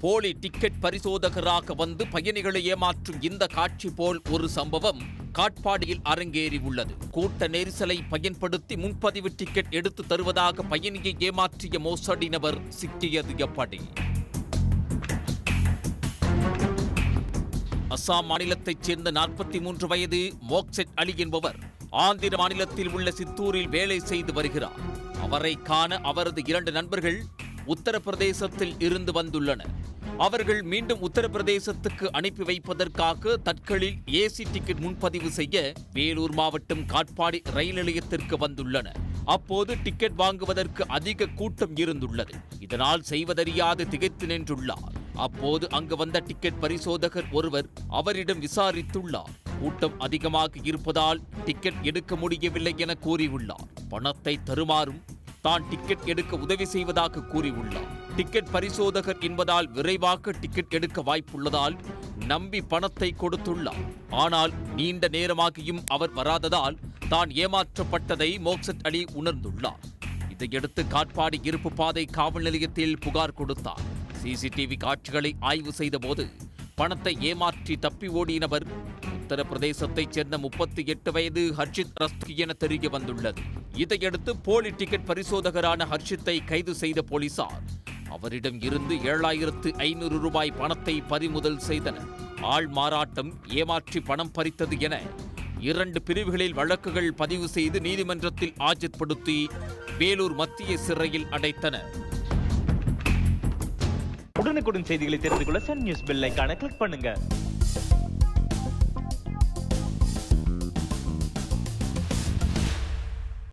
போலி டிக்கெட் பரிசோதகராக வந்து பயணிகளை ஏமாற்றும் இந்த காட்சி போல் ஒரு சம்பவம் காட்பாடியில் அரங்கேறி உள்ளது. கூட்ட நெரிசலை பயன்படுத்தி முன்பதிவு டிக்கெட் எடுத்து தருவதாக பயணியை ஏமாற்றிய மோசடி நபர் சிக்கியது எப்படி? அசாம் மாநிலத்தைச் சேர்ந்த 43 வயது மோக்செட் அலி என்பவர் ஆந்திர மாநிலத்தில் உள்ள சித்தூரில் வேலை செய்து வருகிறார். அவரை காண அவரது 2 நண்பர்கள் உத்தரப்பிரதேசத்தில் இருந்து வந்துள்ளனர். அவர்கள் மீண்டும் உத்தரப்பிரதேசத்துக்கு அனுப்பி வைப்பதற்காக தட்கலில் ஏசி டிக்கெட் முன்பதிவு செய்ய வேலூர் மாவட்டம் காட்பாடி ரயில் நிலையத்திற்கு வந்துள்ளனர். அப்போது டிக்கெட் வாங்குவதற்கு அதிக கூட்டம் இருந்துள்ளது. இதனால் செய்வதறியாது திகைத்து நின்றுள்ளார். அப்போது அங்கு வந்த டிக்கெட் பரிசோதகர் ஒருவர் அவரிடம் விசாரித்துள்ளார். கூட்டம் அதிகமாக இருப்பதால் டிக்கெட் எடுக்க முடியவில்லை என கூறியுள்ளார். பணத்தை தருமாறும் தான் டிக்கெட் எடுக்க உதவி செய்வதாக கூறியுள்ளார். டிக்கெட் பரிசோதகர் என்பதால் விரைவாக டிக்கெட் எடுக்க வாய்ப்புள்ளதால் நம்பி பணத்தை கொடுத்துள்ளார். ஆனால் நீண்ட நேரமாகியும் அவர் வராததால் தான் ஏமாற்றப்பட்டதை மோக்செட் அலி உணர்ந்துள்ளார். இதையடுத்து காட்பாடி இருப்பு பாதை காவல் நிலையத்தில் புகார் கொடுத்தார். சிசிடிவி காட்சிகளை ஆய்வு செய்தபோது பணத்தை ஏமாற்றி தப்பி ஓடிய நபர் உத்தரப்பிரதேசத்தைச் சேர்ந்த 38 வயது ஹர்ஷித் ரஸ்தி என தெரிய வந்துள்ளது. இதையடுத்து போலி டிக்கெட் பரிசோதகரான ஹர்ஷித்தை கைது செய்த போலீசார் அவரிடம் இருந்து 7500 ரூபாய் பணத்தை பறிமுதல் செய்தனர். ஆள் மாறாட்டம், ஏமாற்றி பணம் பறித்தது என 2 பிரிவுகளில் வழக்குகள் பதிவு செய்து நீதிமன்றத்தில் ஆஜர்படுத்தி வேலூர் மத்திய சிறையில் அடைத்தனர். உடனுக்குடன் செய்திகளை தெரிந்து கொள்ள சன் நியூஸ் பெல் ஐகானை கிளிக் பண்ணுங்க.